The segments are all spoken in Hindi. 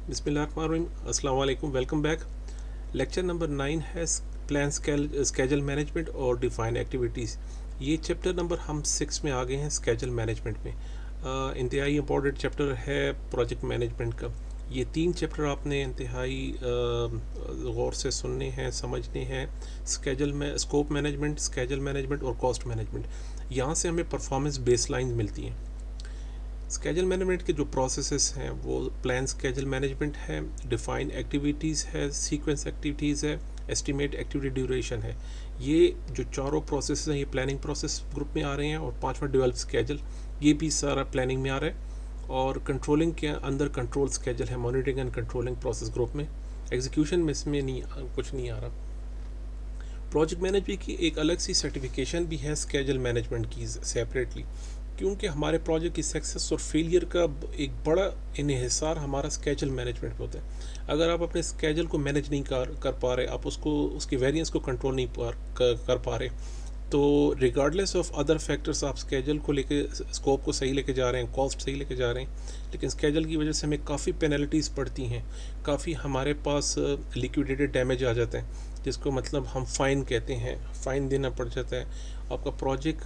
बिस्मिल्लाहिर्रहमानिर्रहीम, अस्सलाम वालेकुम, वेलकम बैक। लेक्चर नंबर 9 है प्लान स्केजल मैनेजमेंट और डिफाइन एक्टिविटीज़। ये चैप्टर नंबर हम 6 में आ गए हैं स्केजल मैनेजमेंट में। इंतहाई इंपॉर्टेंट चैप्टर है प्रोजेक्ट मैनेजमेंट का। ये 3 चैप्टर आपने इंतहाई गौर से सुनने हैं, समझने हैं। स्केजल में स्कोप मैनेजमेंट, स्केजल मैनेजमेंट और कॉस्ट मैनेजमेंट। यहाँ से हमें परफॉर्मेंस बेसलाइन मिलती हैं। स्केजल मैनेजमेंट के जो प्रोसेसेस हैं वो प्लान स्केजल मैनेजमेंट है, डिफाइन एक्टिविटीज़ है, सीक्वेंस एक्टिविटीज़ है, एस्टिमेट एक्टिविटी ड्यूरेशन है। ये जो चारों प्रोसेस हैं ये प्लानिंग प्रोसेस ग्रुप में आ रहे हैं। और पांचवा डेवलप स्केजल, ये भी सारा प्लानिंग में आ रहा है। और कंट्रोलिंग के अंदर कंट्रोल स्केजल है, monitoring and controlling process group में। एग्जीक्यूशन में इसमें नहीं कुछ नहीं आ रहा। प्रोजेक्ट मैनेजमेंट की एक अलग सी सर्टिफिकेशन भी है स्केजल मैनेजमेंट की सेपरेटली, क्योंकि हमारे प्रोजेक्ट की सक्सेस और फेलियर का एक बड़ा इन्हिसार हमारा स्केजल मैनेजमेंट पे होता है। अगर आप अपने स्केजल को मैनेज नहीं कर पा रहे, आप उसको उसकी वेरिएंस को कंट्रोल नहीं कर पा रहे, तो रिगार्डलेस ऑफ अदर फैक्टर्स आप स्केजल को लेके, स्कोप को सही लेके जा रहे हैं, कॉस्ट सही लेके जा रहे हैं, लेकिन स्केजल की वजह से हमें काफ़ी पेनल्टीज़ पड़ती हैं, काफ़ी हमारे पास लिक्विडेटेड डैमेज आ जाता है, जिसको मतलब हम फ़ाइन कहते हैं। फ़ाइन देना पड़ जाता है, आपका प्रोजेक्ट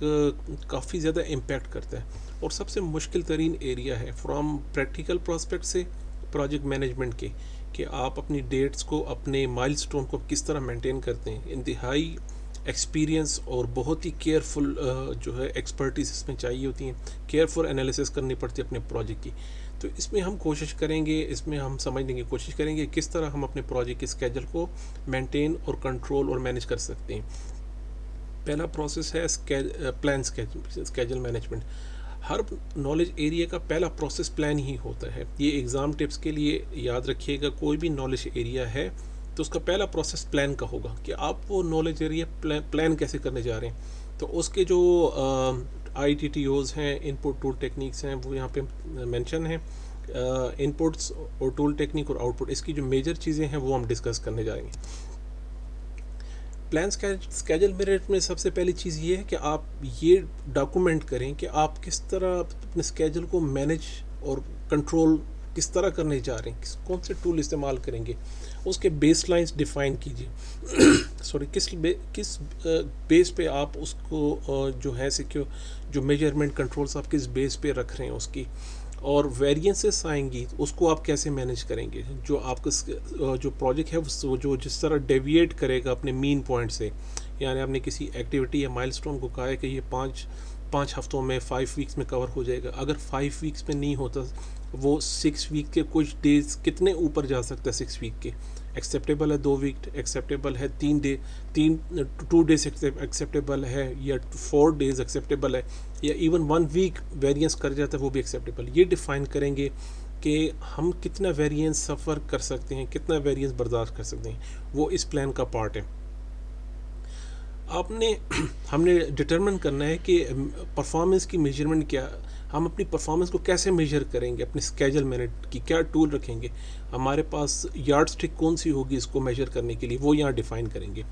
काफ़ी ज़्यादा इम्पैक्ट करता है। और सबसे मुश्किल तरीन एरिया है फ्रॉम प्रैक्टिकल प्रोस्पेक्ट से प्रोजेक्ट मैनेजमेंट के, कि आप अपनी डेट्स को, अपने माइलस्टोन को किस तरह मेंटेन करते हैं। इंतहाई एक्सपीरियंस और बहुत ही केयरफुल जो है एक्सपर्टीज इसमें चाहिए होती हैं, केयरफुल एनालिसिस करनी पड़ती है अपने प्रोजेक्ट की। तो इसमें हम कोशिश करेंगे, इसमें हम समझने की कोशिश करेंगे किस तरह हम अपने प्रोजेक्ट के स्केजल को मेंटेन और कंट्रोल और मैनेज कर सकते हैं। पहला प्रोसेस है प्लान स्केजल मैनेजमेंट। हर नॉलेज एरिया का पहला प्रोसेस प्लान ही होता है। ये एग्ज़ाम टिप्स के लिए याद रखिएगा, कोई भी नॉलेज एरिया है तो उसका पहला प्रोसेस प्लान का होगा कि आप वो नॉलेज एरिया प्लान कैसे करने जा रहे हैं। तो उसके जो ITTOs हैं, इनपुट टूल टेक्निक्स हैं, वो यहाँ पे मेंशन है। इनपुट्स और टूल टेक्निक और आउटपुट, इसकी जो मेजर चीज़ें हैं वो हम डिस्कस करने जाएंगे। प्लान स्केजल मैनेजमेंट में सबसे पहली चीज़ ये है कि आप ये डॉक्यूमेंट करें कि आप किस तरह अपने स्केजल को मैनेज और कंट्रोल किस तरह करने जा रहे हैं, कौन से टूल इस्तेमाल करेंगे, उसके बेसलाइंस डिफाइन कीजिए। सॉरी, किस बेस पे आप उसको जो है सिक्योर, जो मेजरमेंट कंट्रोल्स आप किस बेस पे रख रहे हैं उसकी, और वेरिएंसेस आएंगी उसको आप कैसे मैनेज करेंगे। जो आपका जो प्रोजेक्ट है वो जो जिस तरह डेविएट करेगा अपने मीन पॉइंट से, यानी आपने किसी एक्टिविटी या माइलस्टोन को कहा है कि ये पाँच हफ्तों में 5 वीक्स में कवर हो जाएगा, अगर 5 वीक्स में नहीं होता, वो 6 वीक के कुछ डेज कितने ऊपर जा सकता है। 6 वीक के एक्सेप्टेबल है, 2 वीक एक्सेप्टेबल है, 2 डेज एक्सेप्टेबल है, या 4 डेज एक्सेप्टेबल है, या इवन 1 वीक वेरिएंस कर जाता है वो भी एक्सेप्टेबल। ये डिफाइन करेंगे कि हम कितना वेरिएंस सफ़र कर सकते हैं, कितना वेरिएंस बर्दाश्त कर सकते हैं, वो इस प्लान का पार्ट है। हमने डिटरमिन करना है कि परफॉर्मेंस की मेजरमेंट क्या, हम अपनी परफॉर्मेंस को कैसे मेजर करेंगे, अपने स्केजल मैनेज की क्या टूल रखेंगे, हमारे पास यार्ड स्टिक कौन सी होगी इसको मेजर करने के लिए, वो यहाँ डिफाइन करेंगे।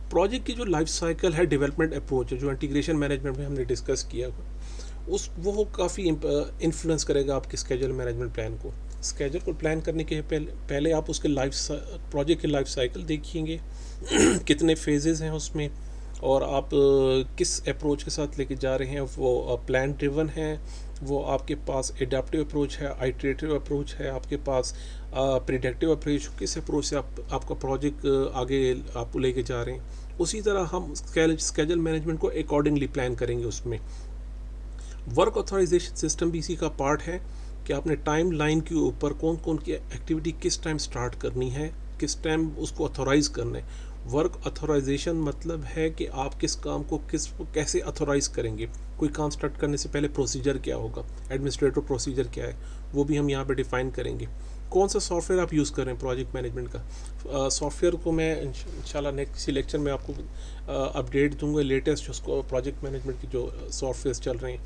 प्रोजेक्ट की जो लाइफ साइकिल है, डेवलपमेंट अप्रोच है, जो इंटीग्रेशन मैनेजमेंट में हमने डिस्कस किया, वो काफ़ी इन्फ्लुएंस करेगा आपके स्केजल मैनेजमेंट प्लान को। स्केजल को प्लान करने के पहले आप उसके प्रोजेक्ट की लाइफ साइकिल देखिएंगे, कितने फेजेस हैं उसमें, और आप किस अप्रोच के साथ लेके जा रहे हैं। वो प्लान ड्रिवन है, वो आपके पास एडाप्टिव अप्रोच है, आइटरेटिव अप्रोच है, आपके पास प्रिडिक्टिव अप्रोच, किस अप्रोच से आपका प्रोजेक्ट आगे आप लेके जा रहे हैं। उसी तरह हम स्केजल मैनेजमेंट को अकॉर्डिंगली प्लान करेंगे। उसमें वर्क ऑथराइजेशन सिस्टम भी इसी का पार्ट है कि आपने टाइम लाइन के ऊपर कौन कौन की एक्टिविटी किस टाइम स्टार्ट करनी है, किस टाइम उसको ऑथोराइज करना है। वर्क ऑथराइजेशन मतलब है कि आप किस काम को कैसे ऑथोराइज करेंगे। कोई काम स्टार्ट करने से पहले प्रोसीजर क्या होगा, एडमिनिस्ट्रेटिव प्रोसीजर क्या है, वो भी हम यहाँ पे डिफाइन करेंगे। कौन सा सॉफ्टवेयर आप यूज़ कर रहे हैं प्रोजेक्ट मैनेजमेंट का। सॉफ्टवेयर को मैं इंशाल्लाह नेक्स्ट लेक्चर में आपको अपडेट दूंगा, लेटेस्ट जो प्रोजेक्ट मैनेजमेंट की जो सॉफ्टवेयर चल रहे हैं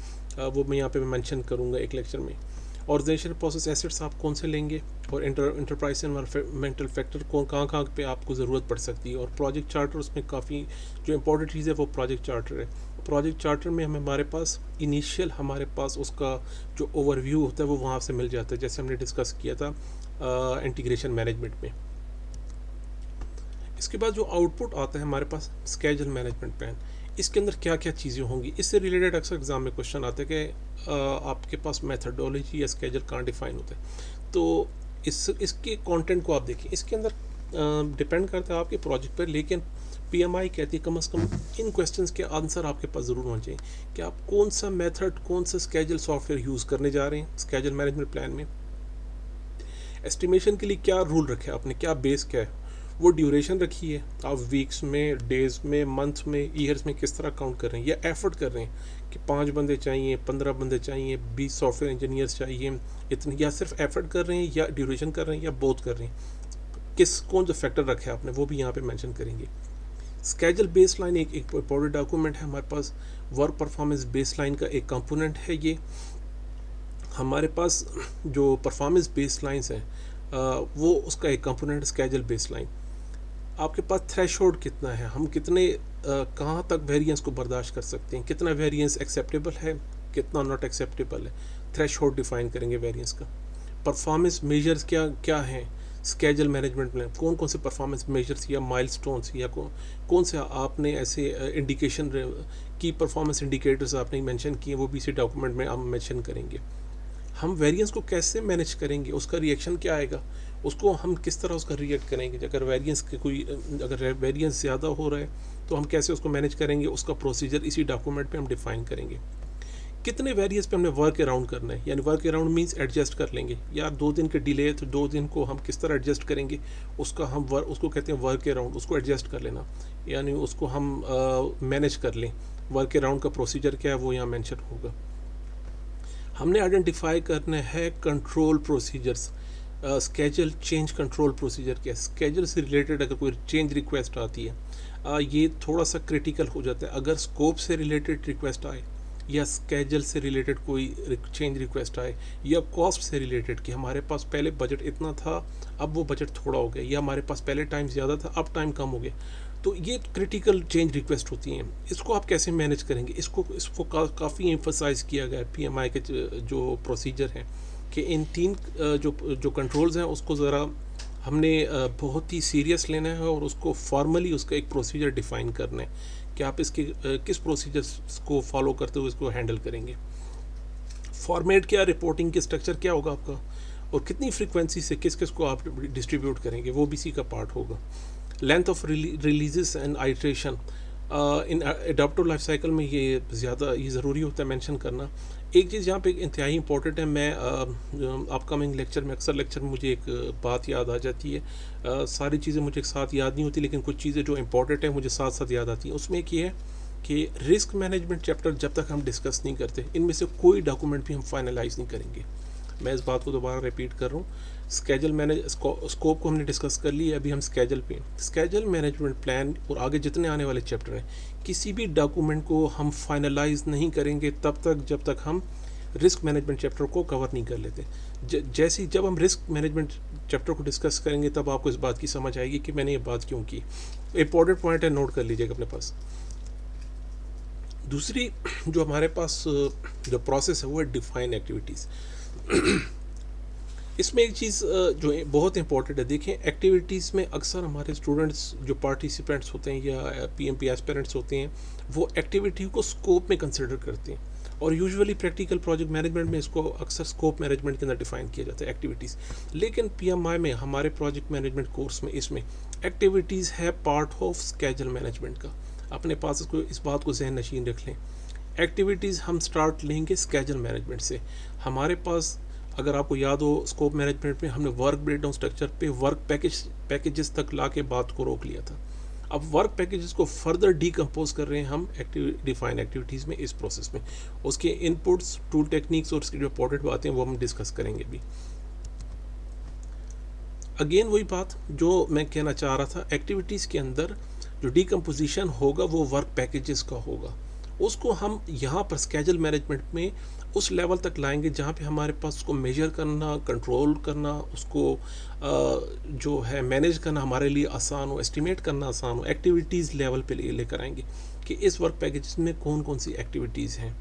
वो मैं यहाँ पे मेंशन करूँगा एक लेक्चर में। ऑर्गेनाइजेशन प्रोसेस एसेट्स आप कौन से लेंगे, और इंटरप्राइज एनवायरमेंटल फैक्टर कहाँ कहाँ पे आपको ज़रूरत पड़ सकती है। और प्रोजेक्ट चार्टर, उसमें काफ़ी जो इंपॉर्टेंट चीज़ है वो प्रोजेक्ट चार्टर है। प्रोजेक्ट चार्टर में हमारे पास इनिशियल हमारे पास उसका जो ओवरव्यू होता है वो वहाँ से मिल जाता है, जैसे हमने डिस्कस किया था इंटीग्रेशन मैनेजमेंट में। इसके बाद जो आउटपुट आता है हमारे पास स्केड्यूल मैनेजमेंट प्लान, इसके अंदर क्या क्या चीज़ें होंगी, इससे रिलेटेड अक्सर एग्जाम में क्वेश्चन आते हैं कि आपके पास मेथडोलॉजी या स्केड्यूल कहाँ डिफाइन होता है। तो इसके कंटेंट को आप देखिए, इसके अंदर डिपेंड करता है आपके प्रोजेक्ट पर, लेकिन पीएमआई कहती है कम से कम इन क्वेश्चंस के आंसर आपके पास ज़रूर होने चाहिए कि आप कौन सा मेथड, कौन सा स्केड्यूल सॉफ्टवेयर यूज़ करने जा रहे हैं स्केड्यूल मैनेजमेंट प्लान में। एस्टिमेशन के लिए क्या रूल रखे आपने, क्या बेस क्या है, वो ड्यूरेशन रखी है, आप वीक्स में, डेज में, मंथ में, ईयर्स में किस तरह काउंट कर रहे हैं, या एफर्ट कर रहे हैं कि 5 बंदे चाहिए, 15 बंदे चाहिए, 20 सॉफ्टवेयर इंजीनियर्स चाहिए इतने, या सिर्फ एफर्ट कर रहे हैं, या ड्यूरेशन कर रहे हैं, या बोथ कर रहे हैं, कौन सा फैक्टर रखा है आपने, वो भी यहाँ पे मेंशन करेंगे। स्केड्यूल बेसलाइन एक इम्पोर्टेंट डॉक्यूमेंट है हमारे पास, वर्क परफॉर्मेंस बेसलाइन का एक कंपोनेंट है ये। हमारे पास जो परफॉर्मेंस बेसलाइंस हैं वो उसका एक कंपोनेंट स्केड्यूल बेसलाइन। आपके पास थ्रेशोल्ड कितना है, हम कितने कहाँ तक वेरिएंस को बर्दाश्त कर सकते हैं, कितना वेरिएंस एक्सेप्टेबल है, कितना नॉट एक्सेप्टेबल है, थ्रेशोल्ड डिफाइन करेंगे वेरिएंस का। परफॉर्मेंस मेजर्स क्या क्या हैं स्केड्यूल मैनेजमेंट में, कौन कौन से परफॉर्मेंस मेजर्स या माइलस्टोन्स या कौन से आपने ऐसे इंडिकेशन की परफॉर्मेंस इंडिकेटर्स आपने मेंशन किए, वो भी इसी डॉक्यूमेंट में हम मेंशन करेंगे। हम वेरिएंस को कैसे मैनेज करेंगे, उसका रिएक्शन क्या आएगा, उसको हम किस तरह उसका रिएक्ट करेंगे, अगर वेरिएंस के अगर वेरिएंस ज़्यादा हो रहा है तो हम कैसे उसको मैनेज करेंगे, उसका प्रोसीजर इसी डॉक्यूमेंट पे हम डिफाइन करेंगे। कितने वेरिएंस पे हमने वर्क अराउंड करना है, यानी वर्क अराउंड मीन्स एडजस्ट कर लेंगे, यार 2 दिन के डिले है तो 2 दिन को हम किस तरह एडजस्ट करेंगे, उसको कहते हैं वर्क अराउंड, उसको एडजस्ट कर लेना, यानी उसको हम मैनेज कर लें। वर्क अराउंड का प्रोसीजर क्या है वो यहाँ मेंशन होगा। हमने आइडेंटिफाई करना है control procedures, schedule change control procedure क्या है, स्केड्यूल से रिलेटेड अगर कोई चेंज रिक्वेस्ट आती है ये थोड़ा सा क्रिटिकल हो जाता है। अगर स्कोप से रिलेटेड रिक्वेस्ट आए या स्केड्यूल से रिलेटेड कोई चेंज रिक्वेस्ट आए, या कॉस्ट से रिलेटेड कि हमारे पास पहले बजट इतना था अब वो बजट थोड़ा हो गया, या हमारे पास पहले टाइम ज़्यादा था अब टाइम कम हो गया, तो ये क्रिटिकल चेंज रिक्वेस्ट होती हैं। इसको आप कैसे मैनेज करेंगे, इसको काफ़ी एम्फसाइज़ किया गया है पीएमआई के जो प्रोसीजर हैं कि इन 3 जो कंट्रोल्स हैं उसको ज़रा हमने बहुत ही सीरियस लेना है और उसको फॉर्मली उसका एक प्रोसीजर डिफ़ाइन करना है कि आप इसके किस प्रोसीजर्स को फॉलो करते हुए इसको हैंडल करेंगे। फॉर्मेट क्या, रिपोर्टिंग की स्ट्रक्चर क्या होगा आपका, और कितनी फ्रीक्वेंसी से किस किस को आप डिस्ट्रीब्यूट करेंगे, वो भी इसी का पार्ट होगा। Length of releases and iteration, in adaptive life cycle में ये ज़रूरी होता है मेंशन करना। एक चीज़ यहाँ पे इंतहाई इंपॉर्टेंट है, मैं अपकमिंग लेक्चर में अक्सर लेक्चर में मुझे एक बात याद आ जाती है, सारी चीज़ें मुझे एक साथ याद नहीं होती, लेकिन कुछ चीज़ें जो इंपॉर्टेंट है मुझे साथ साथ याद आती हैं। उसमें एक ये है कि रिस्क मैनेजमेंट चैप्टर जब तक हम डिस्कस नहीं करते, इनमें से कोई डॉक्यूमेंट भी हम फाइनलाइज नहीं करेंगे। मैं इस बात को दोबारा रिपीट कर रहा हूँ। स्केड्यूल स्कोप को हमने डिस्कस कर लिया, अभी हम स्केड्यूल पे, स्केड्यूल मैनेजमेंट प्लान और आगे जितने आने वाले चैप्टर हैं, किसी भी डॉक्यूमेंट को हम फाइनलाइज नहीं करेंगे तब तक जब तक हम रिस्क मैनेजमेंट चैप्टर को कवर नहीं कर लेते। जब हम रिस्क मैनेजमेंट चैप्टर को डिस्कस करेंगे तब आपको इस बात की समझ आएगी कि मैंने ये बात क्यों की। इंपॉर्टेंट पॉइंट है, नोट कर लीजिएगा अपने पास। दूसरी जो हमारे पास जो प्रोसेस है वो है डिफाइन एक्टिविटीज़। इसमें एक चीज़ जो बहुत इंपॉर्टेंट है, देखें एक्टिविटीज़ में अक्सर हमारे स्टूडेंट्स जो पार्टिसिपेंट्स होते हैं या पीएमपी एस्पिरेंट्स होते हैं वो एक्टिविटी को स्कोप में कंसिडर करते हैं, और यूजुअली प्रैक्टिकल प्रोजेक्ट मैनेजमेंट में इसको अक्सर स्कोप मैनेजमेंट के अंदर डिफाइन किया जाता है एक्टिविटीज़। लेकिन पीएमआई में हमारे प्रोजेक्ट मैनेजमेंट कोर्स में इसमें एक्टिविटीज़ है पार्ट ऑफ स्केड्यूल मैनेजमेंट का। अपने पास इसको इस बात को जहन नशीन रख लें। एक्टिविटीज़ हम स्टार्ट लेंगे स्केड्यूल मैनेजमेंट से। हमारे पास अगर आपको याद हो स्कोप मैनेजमेंट में हमने वर्क ब्रेकडाउन स्ट्रक्चर पे वर्क पैकेजेस तक ला के बात को रोक लिया था। अब वर्क पैकेजेस को फर्दर डीकम्पोज कर रहे हैं हम डिफाइन एक्टिविटीज़ में, इस प्रोसेस में। उसके इनपुट्स, टूल टेक्निक्स और उसकी जो इंपॉर्टेंट बातें हैं वो हम डिस्कस करेंगे भी। अगेन वही बात जो मैं कहना चाह रहा था, एक्टिविटीज़ के अंदर जो डीकम्पोजिशन होगा वो वर्क पैकेजेस का होगा। उसको हम यहाँ पर स्केड्यूल मैनेजमेंट में उस लेवल तक लाएंगे जहाँ पे हमारे पास उसको मेजर करना, कंट्रोल करना, उसको जो है मैनेज करना हमारे लिए आसान हो, एस्टिमेट करना आसान हो। एक्टिविटीज़ लेवल पे लेकर आएंगे कि इस वर्क पैकेज में कौन कौन सी एक्टिविटीज़ हैं।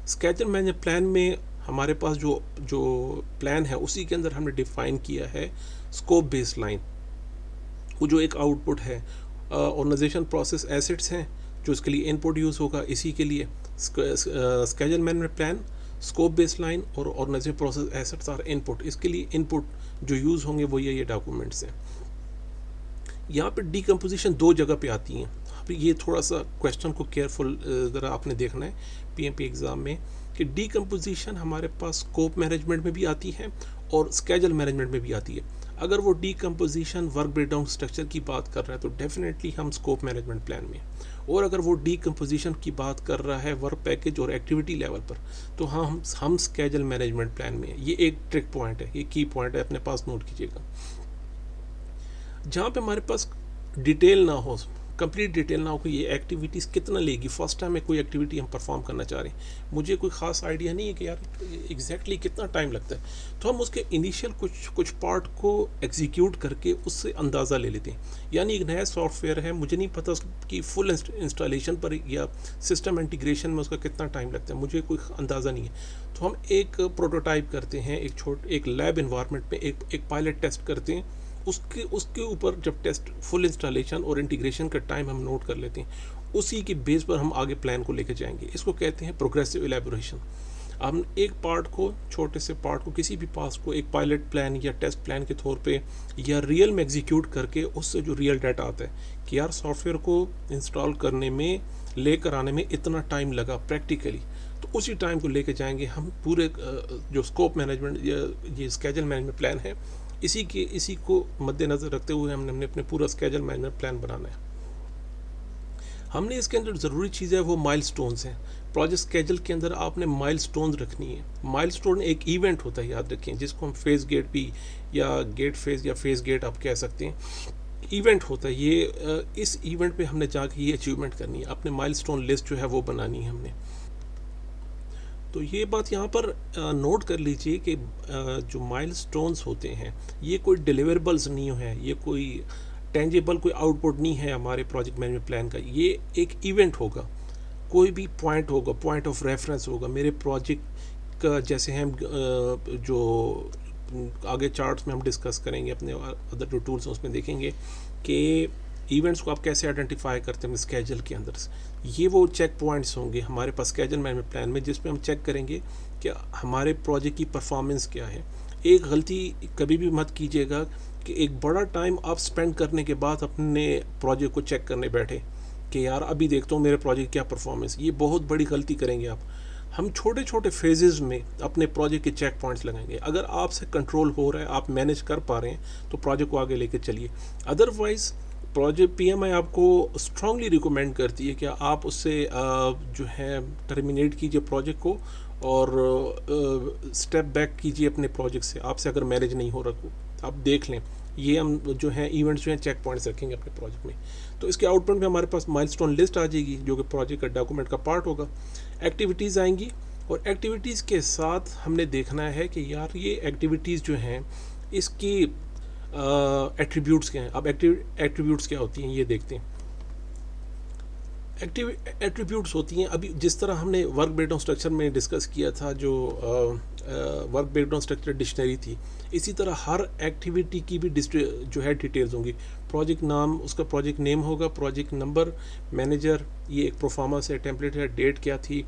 स्केड्यूल मैनेजमेंट प्लान में हमारे पास जो जो प्लान है उसी के अंदर हमने डिफाइन किया है स्कोप बेस लाइन, वो जो एक आउटपुट है। ऑर्गेनाइजेशन प्रोसेस एसेट्स हैं जो इसके लिए इनपुट यूज़ होगा, इसी के लिए schedule management plan, scope baseline और organisation process assets are input. इसके लिए इनपुट जो यूज़ होंगे वो ये डॉक्यूमेंट्स हैं। यहाँ पे डीकम्पोजिशन दो जगह पे आती हैं। अभी ये थोड़ा सा क्वेश्चन को केयरफुल ज़रा आपने देखना है पीएमपी एग्ज़ाम में कि डीकम्पोजिशन हमारे पास स्कोप मैनेजमेंट में भी आती है और स्केड्यूल मैनेजमेंट में भी आती है। अगर वो डीकम्पोजिशन वर्क ब्रेकडाउन स्ट्रक्चर की बात कर रहा है तो डेफिनेटली हम स्कोप मैनेजमेंट प्लान में, और अगर वो डीकम्पोजिशन की बात कर रहा है वर्क पैकेज और एक्टिविटी लेवल पर तो हम स्केड्यूल मैनेजमेंट प्लान में। ये एक ट्रिक पॉइंट है, ये की पॉइंट है, अपने पास नोट कीजिएगा। जहाँ पे हमारे पास डिटेल ना हो, कंप्लीट डिटेल ना हो कि ये एक्टिविटीज़ कितना लेगी। फर्स्ट टाइम में कोई एक्टिविटी हम परफॉर्म करना चाह रहे हैं, मुझे कोई ख़ास आइडिया नहीं है कि यार एग्जैक्टली कितना टाइम लगता है, तो हम उसके इनिशियल कुछ पार्ट को एग्जीक्यूट करके उससे अंदाज़ा ले लेते हैं। यानी एक नया सॉफ्टवेयर है, मुझे नहीं पता उसकी फुल इंस्टॉलेशन पर या सिस्टम इंटीग्रेशन में उसका कितना टाइम लगता है, मुझे कोई अंदाज़ा नहीं है। तो हम एक प्रोटोटाइप करते हैं, एक लैब इन्वायरमेंट में एक पायलट टेस्ट करते हैं। उसके ऊपर जब टेस्ट फुल इंस्टॉलेशन और इंटीग्रेशन का टाइम हम नोट कर लेते हैं, उसी के बेस पर हम आगे प्लान को लेकर जाएंगे। इसको कहते हैं प्रोग्रेसिव इलेबोरेशन। हम एक पार्ट को, छोटे से पार्ट को, किसी भी पार्ट को एक पायलट प्लान या टेस्ट प्लान के तौर पे या रियल में एग्जीक्यूट करके उससे जो रियल डाटा आता है कि यार सॉफ्टवेयर को इंस्टॉल करने में, लेकर आने में इतना टाइम लगा प्रैक्टिकली, तो उसी टाइम को लेकर जाएंगे हम पूरे जो स्कोप मैनेजमेंट या ये स्केड्यूल मैनेजमेंट प्लान है, इसी को मद्देनज़र रखते हुए हमने अपने पूरा स्केड्यूल मैनेजमेंट प्लान बनाना है। हमने इसके अंदर ज़रूरी चीज़ है वो माइलस्टोन्स हैं। प्रोजेक्ट स्केड्यूल के अंदर आपने माइलस्टोन्स रखनी है। माइलस्टोन एक इवेंट होता है, याद रखें, जिसको हम फेज गेट भी या गेट फेज या फेज गेट आप कह सकते हैं। इवेंट होता है ये, इस इवेंट पे हमने जाके ये अचीवमेंट करनी है, अपने माइलस्टोन लिस्ट जो है वो बनानी है हमने। तो ये बात यहाँ पर नोट कर लीजिए कि जो माइलस्टोन्स होते हैं ये कोई डिलीवरेबल्स नहीं है, ये कोई टेंजिबल कोई आउटपुट नहीं है हमारे प्रोजेक्ट मैनेजमेंट प्लान का। ये एक इवेंट होगा, कोई भी पॉइंट होगा, पॉइंट ऑफ रेफरेंस होगा मेरे प्रोजेक्ट का। जैसे हम जो आगे चार्ट्स में हम डिस्कस करेंगे, अपने अदर जो टूल्स हैं उसमें देखेंगे कि इवेंट्स को आप कैसे आइडेंटिफाई करते हैं स्केड्यूल के अंदर से। ये वो चेक पॉइंट्स होंगे हमारे पास स्केड्यूल मैनेजमेंट प्लान में, जिसमें हम चेक करेंगे कि हमारे प्रोजेक्ट की परफॉर्मेंस क्या है। एक गलती कभी भी मत कीजिएगा कि एक बड़ा टाइम आप स्पेंड करने के बाद अपने प्रोजेक्ट को चेक करने बैठे कि यार अभी देखता हूँ मेरे प्रोजेक्ट क्या परफॉर्मेंस। ये बहुत बड़ी गलती करेंगे आप। हम छोटे छोटे फेजेस में अपने प्रोजेक्ट के चेक पॉइंट्स लगाएंगे। अगर आपसे कंट्रोल हो रहा है, आप मैनेज कर पा रहे हैं, तो प्रोजेक्ट को आगे लेके चलिए। अदरवाइज़ प्रोजेक्ट पीएमआई आपको स्ट्रांगली रिकमेंड करती है कि आप उससे जो है टर्मिनेट कीजिए प्रोजेक्ट को और स्टेप बैक कीजिए अपने प्रोजेक्ट से, आपसे अगर मैनेज नहीं हो रहा। आप देख लें, ये हम जो है इवेंट्स जो हैं चेक पॉइंट्स रखेंगे अपने प्रोजेक्ट में। तो इसके आउटपुट में हमारे पास माइलस्टोन लिस्ट आ जाएगी जो कि प्रोजेक्ट का डॉक्यूमेंट का पार्ट होगा। एक्टिविटीज़ आएंगी और एक्टिविटीज़ के साथ हमने देखना है कि यार ये एक्टिविटीज़ जो हैं इसकी एट्रीब्यूट्स क्या हैं। अब एट्रीब्यूट्स क्या होती हैं ये देखते हैं। एट्रीब्यूट्स होती हैं, अभी जिस तरह हमने वर्क ब्रेकडाउन स्ट्रक्चर में डिस्कस किया था, जो वर्क ब्रेकडाउन स्ट्रक्चर डिक्शनरी थी, इसी तरह हर एक्टिविटी की भी जो है डिटेल्स होंगी। प्रोजेक्ट नाम, उसका प्रोजेक्ट नेम होगा, प्रोजेक्ट नंबर, मैनेजर, ये एक प्रोफार्मा से टेम्पलेट है, डेट क्या थी,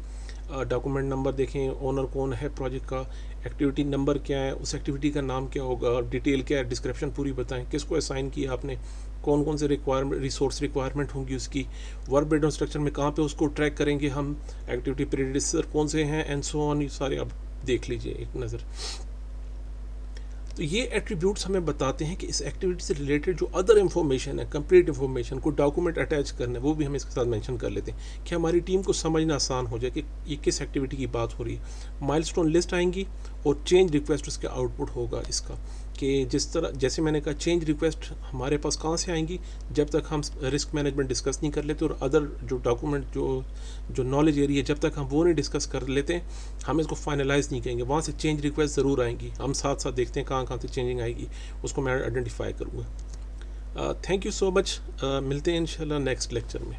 डॉक्यूमेंट नंबर देखें, ओनर कौन है प्रोजेक्ट का, एक्टिविटी नंबर क्या है, उस एक्टिविटी का नाम क्या होगा, डिटेल क्या है, डिस्क्रिप्शन पूरी बताएं, किसको असाइन किया आपने, कौन कौन से रिसोर्स रिक्वायरमेंट होंगी उसकी, वर्क ब्रेकडाउन स्ट्रक्चर में कहाँ पे उसको ट्रैक करेंगे हम, एक्टिविटी प्रेडिसेसर कौन से हैं, एंड सो ऑन। ये सारे आप देख लीजिए एक नज़र। तो ये एट्रीब्यूट्स हमें बताते हैं कि इस एक्टिविटी से रिलेटेड जो अदर इन्फॉर्मेशन है, कंप्लीट इन्फॉर्मेशन को डॉक्यूमेंट अटैच करना है, वो भी हम इसके साथ मेंशन कर लेते हैं कि हमारी टीम को समझना आसान हो जाए कि ये किस एक्टिविटी की बात हो रही है। माइलस्टोन लिस्ट आएंगी और चेंज रिक्वेस्ट उसका आउटपुट होगा इसका कि जिस तरह जैसे मैंने कहा चेंज रिक्वेस्ट हमारे पास कहाँ से आएंगी, जब तक हम रिस्क मैनेजमेंट डिस्कस नहीं कर लेते और अदर जो डॉक्यूमेंट जो नॉलेज एरिया जब तक हम वो नहीं डिस्कस कर लेते हम इसको फाइनलाइज नहीं करेंगे, वहाँ से चेंज रिक्वेस्ट ज़रूर आएंगी। हम साथ साथ देखते हैं कहाँ कहाँ से चेंजिंग आएगी, उसको मैं आइडेंटिफाई करूँगा। थैंक यू सो मच, मिलते हैं इंशाल्लाह नेक्स्ट लेक्चर में।